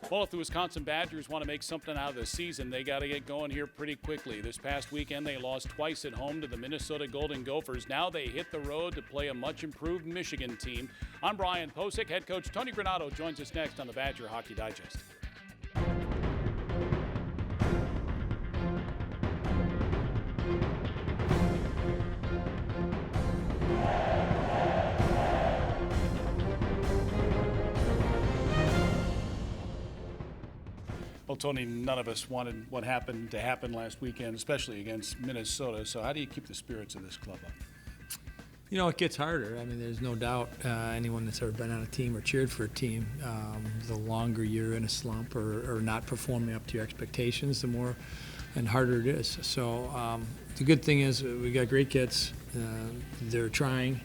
Well, if the Wisconsin Badgers want to make something out of the season, they got to get going here pretty quickly. This past weekend, they lost twice at home to the Minnesota Golden Gophers. Now they hit the road to play a much-improved Michigan team. I'm Brian Posick. Head coach Tony Granato joins us next on the Badger Hockey Digest. Well, Tony, none of us wanted what happened to happen last weekend, especially against Minnesota. So how do you keep the spirits of this club up? You know, it gets harder. I mean, there's no doubt anyone that's ever been on a team or cheered for a team, the longer you're in a slump or not performing up to your expectations, the more and harder it is. So the good thing is we got great kids. They're trying.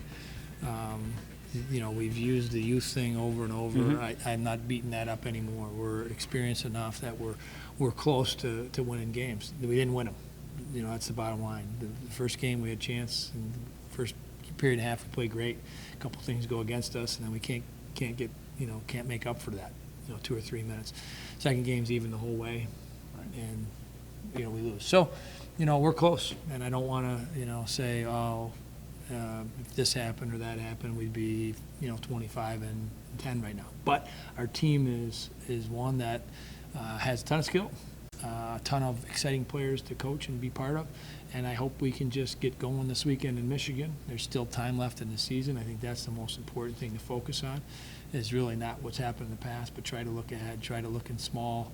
You know, we've used the youth thing over and over. Mm-hmm. I'm not beating that up anymore. We're experienced enough that we're close to winning games. We didn't win them. You know, that's the bottom line. The first game we had a chance, and the first period and a half we played great. A couple things go against us, and then we can't make up for that. 2 or 3 minutes. Second game's even the whole way, and we lose. So, we're close, and I don't want to say, if this happened or that happened, we'd be 25 and 10 right now. But our team is one that has a ton of skill, a ton of exciting players to coach and be part of, and I hope we can just get going this weekend in Michigan. There's still time left in the season. I think that's the most important thing to focus on, is really not what's happened in the past, but try to look ahead, try to look in small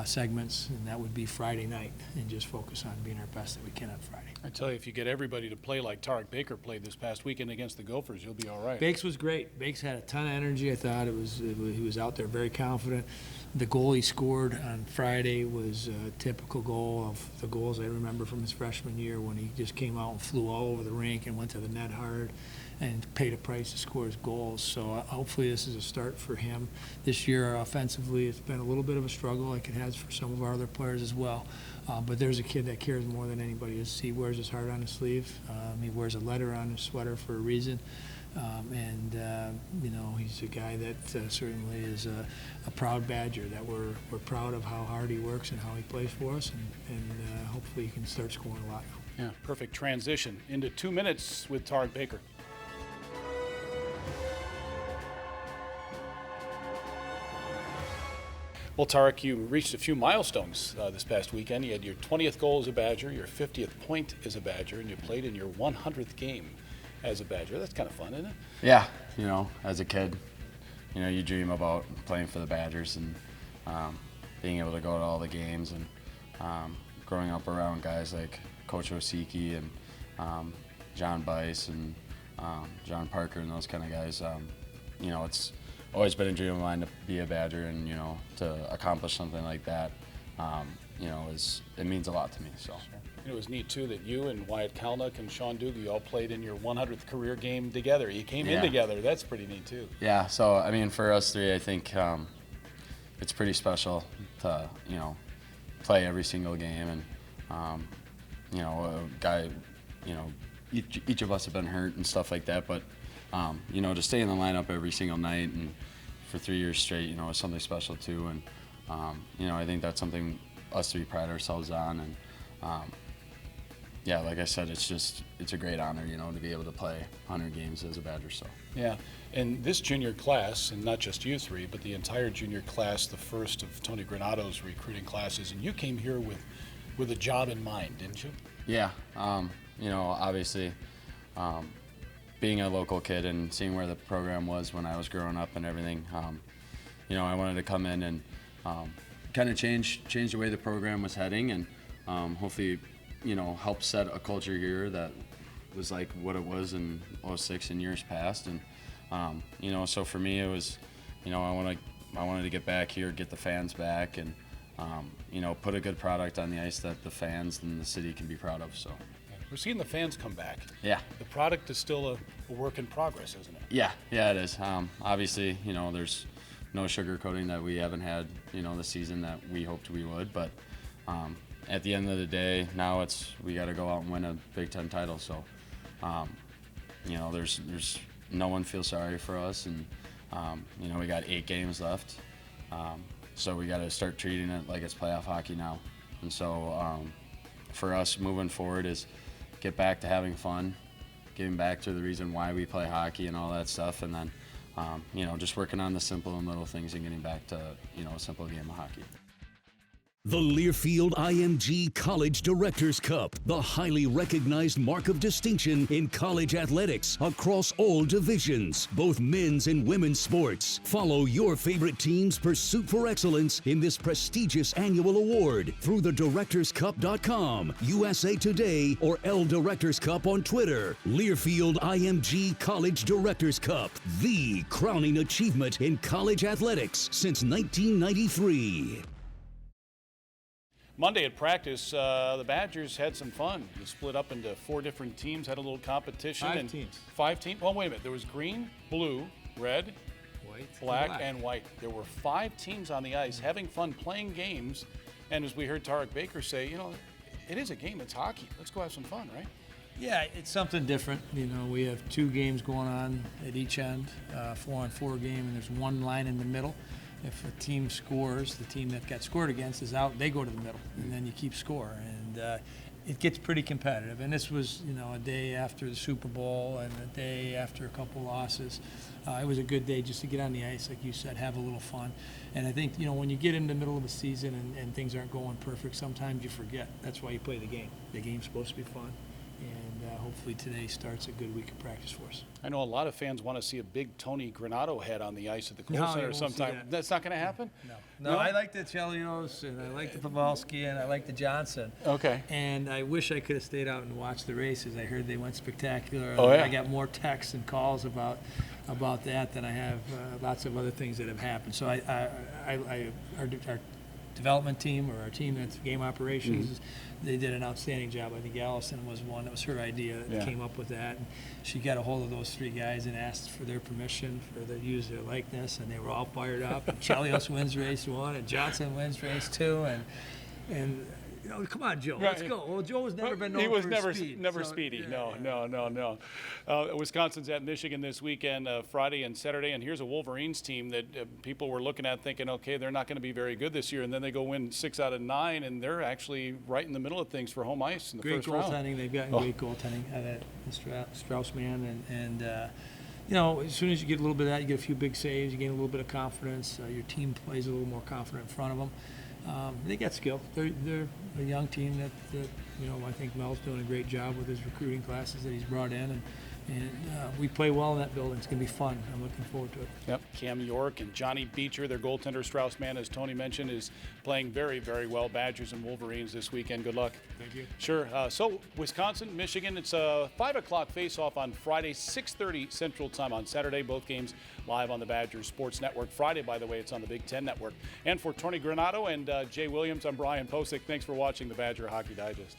segments, and that would be Friday night, and just focus on being our best that we can on Friday. I tell you, if you get everybody to play like Tarek Baker played this past weekend against the Gophers, you'll be all right. Bakes was great. Bakes had a ton of energy. I thought he was out there very confident. The goal he scored on Friday was a typical goal of the goals I remember from his freshman year, when he just came out and flew all over the rink and went to the net hard and paid a price to score his goals. So hopefully this is a start for him. This year offensively, it's been a little bit of a struggle, like it has for some of our other players as well. But there's a kid that cares more than anybody. He wears his heart on his sleeve. He wears a letter on his sweater for a reason. He's a guy that certainly is a proud Badger, that we're proud of how hard he works and how he plays for us, and hopefully he can start scoring a lot now. Yeah, perfect transition into 2 minutes with Tarek Baker. Well, Tarik, you reached a few milestones this past weekend. You had your 20th goal as a Badger, your 50th point as a Badger, and you played in your 100th game as a Badger. That's kind of fun, isn't it? Yeah, as a kid, you dream about playing for the Badgers and being able to go to all the games, and growing up around guys like Coach Osiki and John Bice and John Parker and those kind of guys. It's always been a dream of mine to be a Badger, and to accomplish something like that, it means a lot to me. So. It was neat too that you and Wyatt Kalnick and Sean Dugan all played in your 100th career game together. You came in together. That's pretty neat too. Yeah. So I mean, for us three, I think it's pretty special to play every single game, and a guy, each of us have been hurt and stuff like that, but. To stay in the lineup every single night and for 3 years straight, is something special too. And, I think that's something us three pride ourselves on. And, like I said, it's a great honor, to be able to play 100 games as a Badger. So. Yeah, and this junior class, and not just you three, but the entire junior class, the first of Tony Granato's recruiting classes, and you came here with a job in mind, didn't you? Yeah, obviously, being a local kid and seeing where the program was when I was growing up and everything, I wanted to come in and kind of change the way the program was heading, and hopefully, help set a culture here that was like what it was in '06 and years past. And so for me, it was, I wanted to get back here, get the fans back, and put a good product on the ice that the fans and the city can be proud of. So. We're seeing the fans come back. Yeah. The product is still a work in progress, isn't it? Yeah, it is. Obviously, there's no sugarcoating that we haven't had, the season that we hoped we would. But at the end of the day, now we got to go out and win a Big Ten title. So, there's no one feels sorry for us, and we got 8 games left. So we got to start treating it like it's playoff hockey now. And so for us moving forward is get back to having fun, getting back to the reason why we play hockey and all that stuff, and then just working on the simple and little things and getting back to a simple game of hockey. The Learfield IMG College Directors Cup, the highly recognized mark of distinction in college athletics across all divisions, both men's and women's sports. Follow your favorite team's pursuit for excellence in this prestigious annual award through thedirectorscup.com, USA Today, or L Directors Cup on Twitter. Learfield IMG College Directors Cup, the crowning achievement in college athletics since 1993. Monday at practice, the Badgers had some fun. You split up into 4 different teams, had a little competition. 5 teams. 5 teams? Well, wait a minute. There was green, blue, red, White, black, and white. There were 5 teams on the ice having fun playing games. And as we heard Tarek Baker say, it is a game. It's hockey. Let's go have some fun, right? Yeah, it's something different. We have 2 games going on at each end, 4-on-4 game, and there's 1 line in the middle. If a team scores, the team that got scored against is out, they go to the middle, and then you keep score. And it gets pretty competitive. And this was, a day after the Super Bowl and a day after a couple losses. It was a good day just to get on the ice, like you said, have a little fun. And I think, when you get in the middle of a season and things aren't going perfect, sometimes you forget. That's why you play the game. The game's supposed to be fun. And hopefully today starts a good week of practice for us. I know a lot of fans want to see a big Tony Granato head on the ice at the Kohl No, Center you won't sometime. see that. That's not going to happen? No, I like the Chelios, and I like the Pavelski, and I like the Johnson. Okay. And I wish I could have stayed out and watched the races. I heard they went spectacular. Oh, yeah. I got more texts and calls about that than I have lots of other things that have happened. So our development team, or our team that's game operations, they did an outstanding job. I think Allison was one. That was her idea that came up with that. And she got a hold of those 3 guys and asked for their permission for to use their likeness, and they were all fired up. And Chelios wins race 1, and Johnson wins race 2, and come on, Joe, let's go. Well, Joe has never been known He was for never his speed. never So, speedy. yeah, No. Wisconsin's at Michigan this weekend, Friday and Saturday, and here's a Wolverines team that people were looking at thinking, okay, they're not going to be very good this year, and then they go win 6 out of 9, and they're actually right in the middle of things for home ice in the Great first round. goaltending. They've gotten great goaltending out of Straussman, and as soon as you get a little bit of that, you get a few big saves, you gain a little bit of confidence. Your team plays a little more confident in front of them. They got skill. They're a young team that I think Mel's doing a great job with his recruiting classes that he's brought in, and we play well in that building. It's going to be fun. I'm looking forward to it. Yep. Cam York and Johnny Beecher, their goaltender Straussman, as Tony mentioned, is playing very, very well. Badgers and Wolverines this weekend. Good luck. Thank you. Sure. So Wisconsin, Michigan, it's a 5 o'clock face-off on Friday, 6:30 Central Time on Saturday. Both games live on the Badgers Sports Network. Friday, by the way, it's on the Big Ten Network. And for Tony Granato and Jay Williams, I'm Brian Posick. Thanks for watching the Badger Hockey Digest.